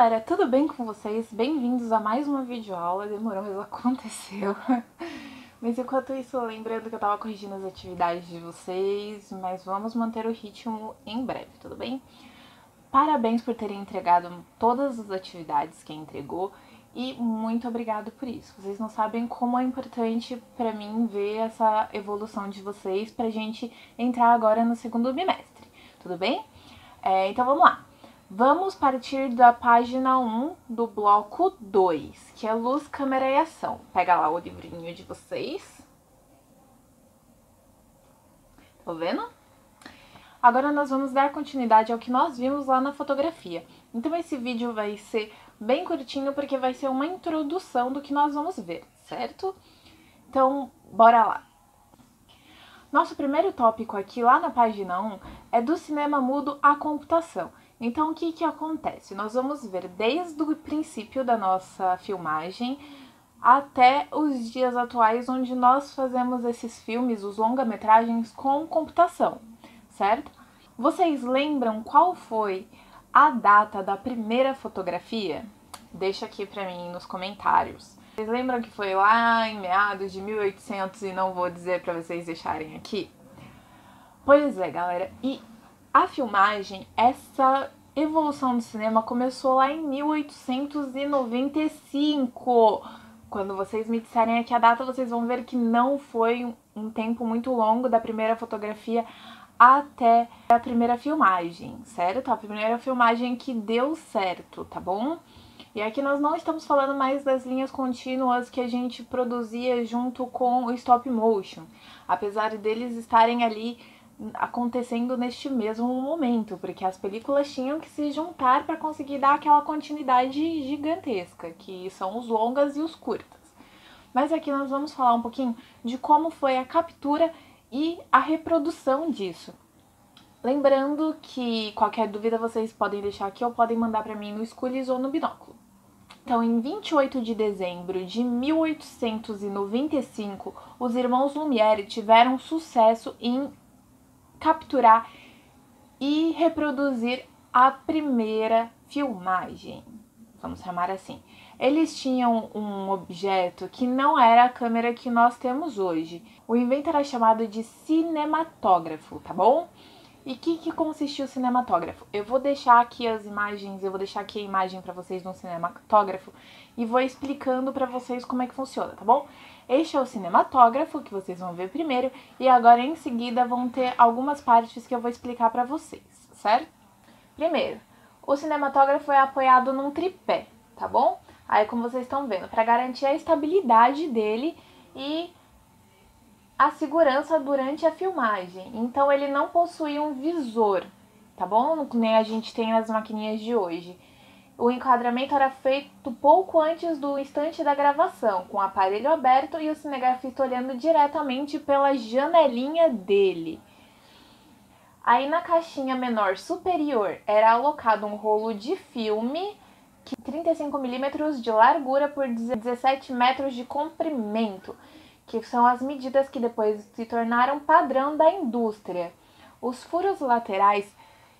galera, tudo bem com vocês? Bem-vindos a mais uma videoaula. Demorou, mas aconteceu. Mas enquanto isso, lembrando que eu tava corrigindo as atividades de vocês, mas vamos manter o ritmo em breve, tudo bem? Parabéns por terem entregado todas as atividades que entregou e muito obrigado por isso. Vocês não sabem como é importante pra mim ver essa evolução de vocês pra gente entrar agora no segundo bimestre, tudo bem? Então vamos lá. Vamos partir da página 1 do bloco 2, que é luz, câmera e ação. Pega lá o livrinho de vocês. Tá vendo? Agora nós vamos dar continuidade ao que nós vimos lá na fotografia. Então esse vídeo vai ser bem curtinho porque vai ser uma introdução do que nós vamos ver, certo? Então, bora lá. Nosso primeiro tópico aqui, lá na página 1, é do cinema mudo à computação. Então, o que acontece? Nós vamos ver desde o princípio da nossa filmagem até os dias atuais, onde nós fazemos esses filmes, os longa-metragens, com computação, certo? Vocês lembram qual foi a data da primeira fotografia? Deixa aqui pra mim nos comentários. Vocês lembram que foi lá em meados de 1800 e não vou dizer pra vocês deixarem aqui? Pois é, galera, e a filmagem, essa evolução do cinema começou lá em 1895. Quando vocês me disserem aqui a data, vocês vão ver que não foi um tempo muito longo da primeira fotografia até a primeira filmagem, certo? A primeira filmagem que deu certo, tá bom? E aqui nós não estamos falando mais das linhas contínuas que a gente produzia junto com o stop motion, apesar deles estarem ali acontecendo neste mesmo momento, porque as películas tinham que se juntar para conseguir dar aquela continuidade gigantesca, que são os longas e os curtas. Mas aqui nós vamos falar um pouquinho de como foi a captura e a reprodução disso. Lembrando que qualquer dúvida vocês podem deixar aqui ou podem mandar para mim no Schoolies ou no Binóculo. Então, em 28 de dezembro de 1895, os irmãos Lumière tiveram sucesso em capturar e reproduzir a primeira filmagem, vamos chamar assim. Eles tinham um objeto que não era a câmera que nós temos hoje. O invento era chamado de cinematógrafo, tá bom? E que consistia o cinematógrafo? Eu vou deixar aqui as imagens, eu vou deixar aqui a imagem para vocês no cinematógrafo e vou explicando para vocês como é que funciona, tá bom? Este é o cinematógrafo que vocês vão ver primeiro e agora em seguida vão ter algumas partes que eu vou explicar para vocês, certo? Primeiro, o cinematógrafo é apoiado num tripé, tá bom? Aí como vocês estão vendo, para garantir a estabilidade dele e a segurança durante a filmagem. Então ele não possui um visor, tá bom? Nem a gente tem nas maquininhas de hoje. O enquadramento era feito pouco antes do instante da gravação, com o aparelho aberto e o cinegrafista olhando diretamente pela janelinha dele. Aí na caixinha menor superior era alocado um rolo de filme de 35 milímetros de largura por 17 metros de comprimento, que são as medidas que depois se tornaram padrão da indústria. Os furos laterais,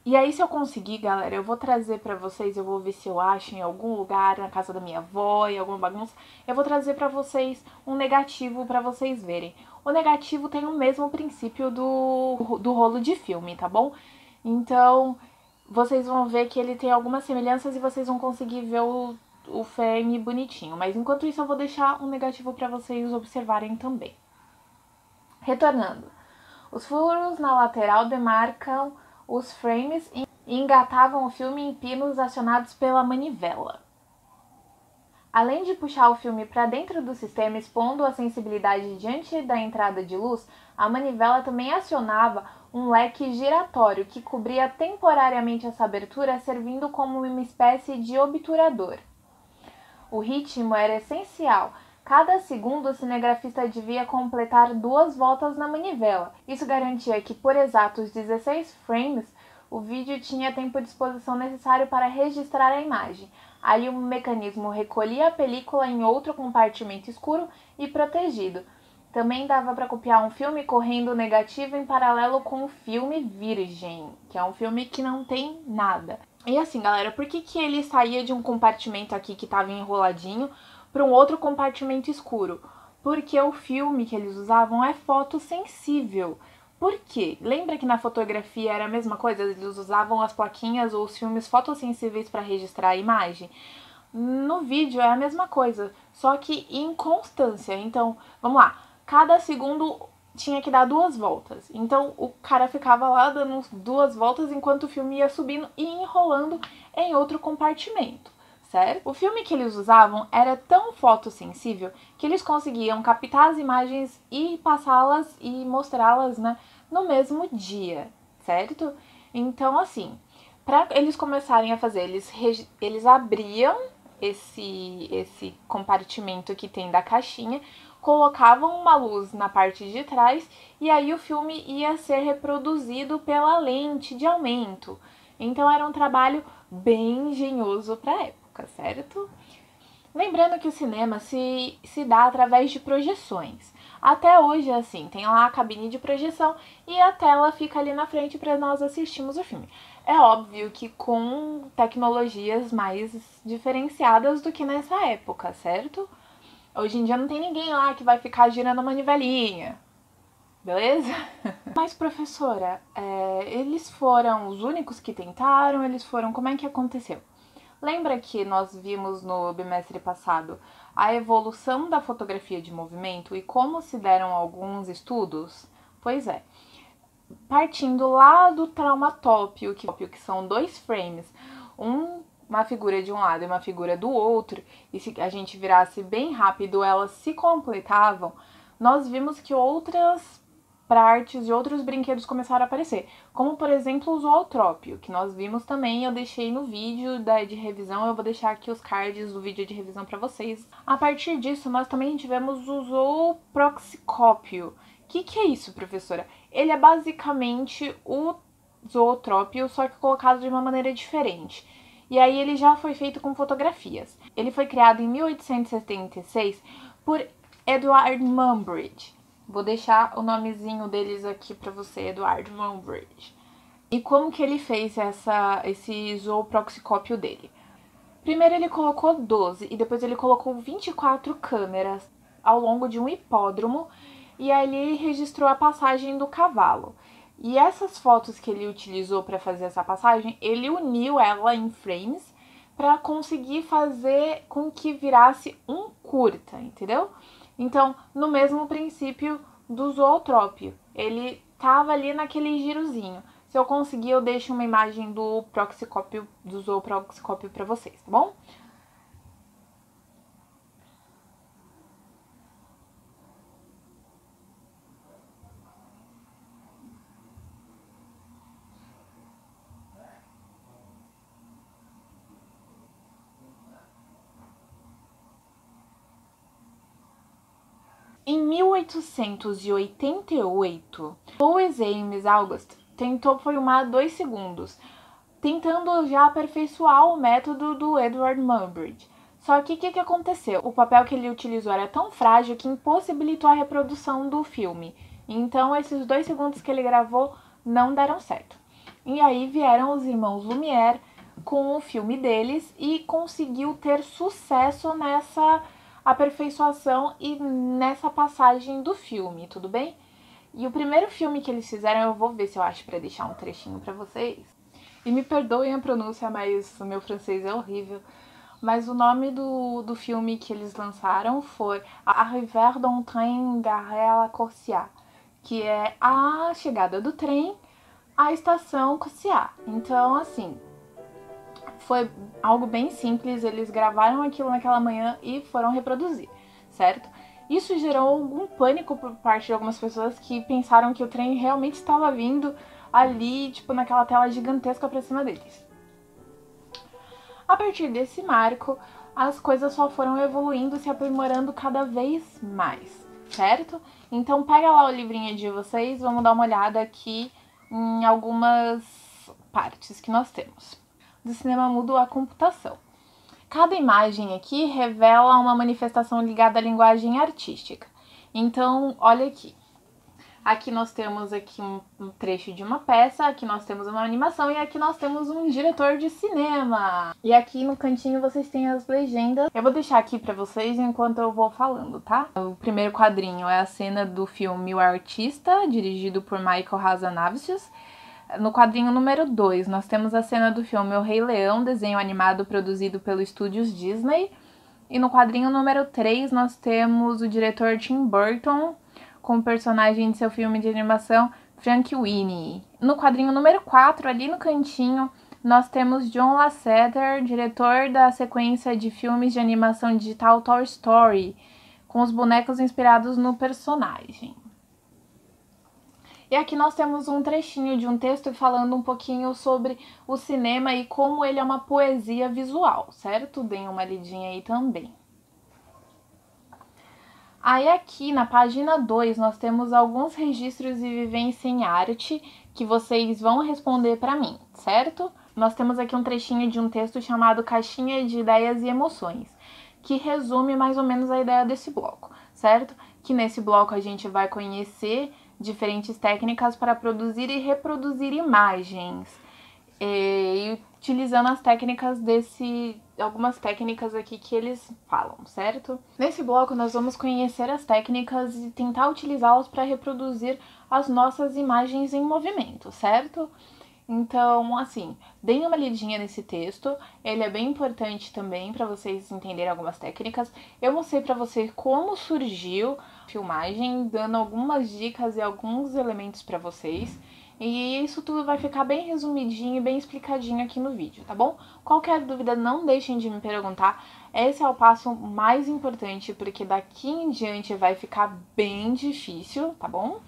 e aí se eu conseguir, galera, eu vou trazer pra vocês, eu vou ver se eu acho em algum lugar, na casa da minha avó, em alguma bagunça, eu vou trazer pra vocês um negativo pra vocês verem. O negativo tem o mesmo princípio do rolo de filme, tá bom? Então, vocês vão ver que ele tem algumas semelhanças e vocês vão conseguir ver o frame bonitinho, mas enquanto isso eu vou deixar um negativo para vocês observarem também. Retornando, os furos na lateral demarcam os frames e engatavam o filme em pinos acionados pela manivela. Além de puxar o filme para dentro do sistema, expondo a sensibilidade diante da entrada de luz, a manivela também acionava um leque giratório que cobria temporariamente essa abertura, servindo como uma espécie de obturador. O ritmo era essencial. Cada segundo o cinegrafista devia completar 2 voltas na manivela. Isso garantia que, por exatos 16 frames, o vídeo tinha tempo de exposição necessário para registrar a imagem. Aí o mecanismo recolhia a película em outro compartimento escuro e protegido. Também dava para copiar um filme correndo o negativo em paralelo com o filme virgem, que é um filme que não tem nada. E assim, galera, por que que ele saía de um compartimento aqui que tava enroladinho para um outro compartimento escuro? Porque o filme que eles usavam é fotossensível. Por quê? Lembra que na fotografia era a mesma coisa? Eles usavam as plaquinhas ou os filmes fotossensíveis para registrar a imagem? No vídeo é a mesma coisa, só que em constância. Então, vamos lá. Cada segundo tinha que dar 2 voltas. Então, o cara ficava lá dando 2 voltas enquanto o filme ia subindo e enrolando em outro compartimento, certo? O filme que eles usavam era tão fotossensível que eles conseguiam captar as imagens e passá-las e mostrá-las, né, no mesmo dia, certo? Então, assim, para eles começarem a fazer, eles abriam esse compartimento que tem da caixinha, colocavam uma luz na parte de trás e aí o filme ia ser reproduzido pela lente de aumento. Então era um trabalho bem engenhoso para a época, certo? Lembrando que o cinema se dá através de projeções. Até hoje é assim, tem lá a cabine de projeção e a tela fica ali na frente para nós assistirmos o filme. É óbvio que com tecnologias mais diferenciadas do que nessa época, certo? Hoje em dia não tem ninguém lá que vai ficar girando a manivelinha, beleza? Mas, professora, eles foram os únicos que tentaram? Como é que aconteceu? Lembra que nós vimos no bimestre passado a evolução da fotografia de movimento e como se deram alguns estudos? Pois é, partindo lá do traumatópio, que são 2 frames, uma figura de um lado e uma figura do outro, e se a gente virasse bem rápido, elas se completavam, nós vimos que outras partes e outros brinquedos começaram a aparecer, como por exemplo o zootrópio, que nós vimos também, eu deixei no vídeo de revisão, eu vou deixar aqui os cards do vídeo de revisão para vocês. A partir disso, nós também tivemos o zooproxicópio. O que é isso, professora? Ele é basicamente o zootrópio, só que colocado de uma maneira diferente. E aí ele já foi feito com fotografias. Ele foi criado em 1876 por Edward Muybridge. Vou deixar o nomezinho deles aqui para você, Edward Muybridge. E como que ele fez esse zooproxicópio dele? Primeiro ele colocou 12 e depois ele colocou 24 câmeras ao longo de um hipódromo e aí ele registrou a passagem do cavalo. E essas fotos que ele utilizou para fazer essa passagem, ele uniu ela em frames para conseguir fazer com que virasse um curta, entendeu? Então, no mesmo princípio do zootrópio, ele tava ali naquele girozinho. Se eu conseguir, eu deixo uma imagem do proxicópio, do zooproxicópio para vocês, tá bom? Em 1888, Louis Ames August tentou filmar 2 segundos, tentando já aperfeiçoar o método do Edward Muybridge. Só que o que aconteceu? O papel que ele utilizou era tão frágil que impossibilitou a reprodução do filme. Então, esses 2 segundos que ele gravou não deram certo. E aí vieram os irmãos Lumière com o filme deles e conseguiu ter sucesso nessa aperfeiçoação e nessa passagem do filme, tudo bem? E o primeiro filme que eles fizeram, eu vou ver se eu acho pra deixar um trechinho pra vocês. E me perdoem a pronúncia, mas o meu francês é horrível. Mas o nome do filme que eles lançaram foi Arrivée d'un train garé à la Corsia, que é a chegada do trem à estação Corsia. Então, assim, foi algo bem simples, eles gravaram aquilo naquela manhã e foram reproduzir, certo? Isso gerou algum pânico por parte de algumas pessoas que pensaram que o trem realmente estava vindo ali, tipo, naquela tela gigantesca pra cima deles. A partir desse marco, as coisas só foram evoluindo e se aprimorando cada vez mais, certo? Então pega lá o livrinho de vocês, vamos dar uma olhada aqui em algumas partes que nós temos. Do cinema mudo à computação. Cada imagem aqui revela uma manifestação ligada à linguagem artística. Então, olha aqui. Aqui nós temos aqui um trecho de uma peça, aqui nós temos uma animação e aqui nós temos um diretor de cinema. E aqui no cantinho vocês têm as legendas. Eu vou deixar aqui pra vocês enquanto eu vou falando, tá? O primeiro quadrinho é a cena do filme O Artista, dirigido por Michael Hazanavicius. No quadrinho número 2, nós temos a cena do filme O Rei Leão, desenho animado produzido pelo Estúdios Disney. E no quadrinho número 3, nós temos o diretor Tim Burton, com o personagem de seu filme de animação, Frankenweenie. No quadrinho número 4, ali no cantinho, nós temos John Lasseter, diretor da sequência de filmes de animação digital Toy Story, com os bonecos inspirados no personagem. E aqui nós temos um trechinho de um texto falando um pouquinho sobre o cinema e como ele é uma poesia visual, certo? Deem uma lidinha aí também. Aí aqui na página 2 nós temos alguns registros de vivência em arte que vocês vão responder para mim, certo? Nós temos aqui um trechinho de um texto chamado Caixinha de Ideias e Emoções, que resume mais ou menos a ideia desse bloco, certo? Que nesse bloco a gente vai conhecer diferentes técnicas para produzir e reproduzir imagens. E utilizando as técnicas algumas técnicas aqui que eles falam, certo? Nesse bloco nós vamos conhecer as técnicas e tentar utilizá-las para reproduzir as nossas imagens em movimento, certo? Então, assim, deem uma lidinha nesse texto, ele é bem importante também para vocês entenderem algumas técnicas. Eu mostrei para vocês como surgiu a filmagem, dando algumas dicas e alguns elementos para vocês. E isso tudo vai ficar bem resumidinho e bem explicadinho aqui no vídeo, tá bom? Qualquer dúvida, não deixem de me perguntar. Esse é o passo mais importante, porque daqui em diante vai ficar bem difícil, tá bom?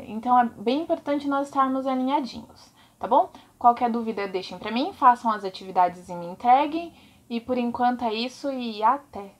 Então é bem importante nós estarmos alinhadinhos, tá bom? Qualquer dúvida, deixem pra mim, façam as atividades e me entreguem. E por enquanto é isso e até!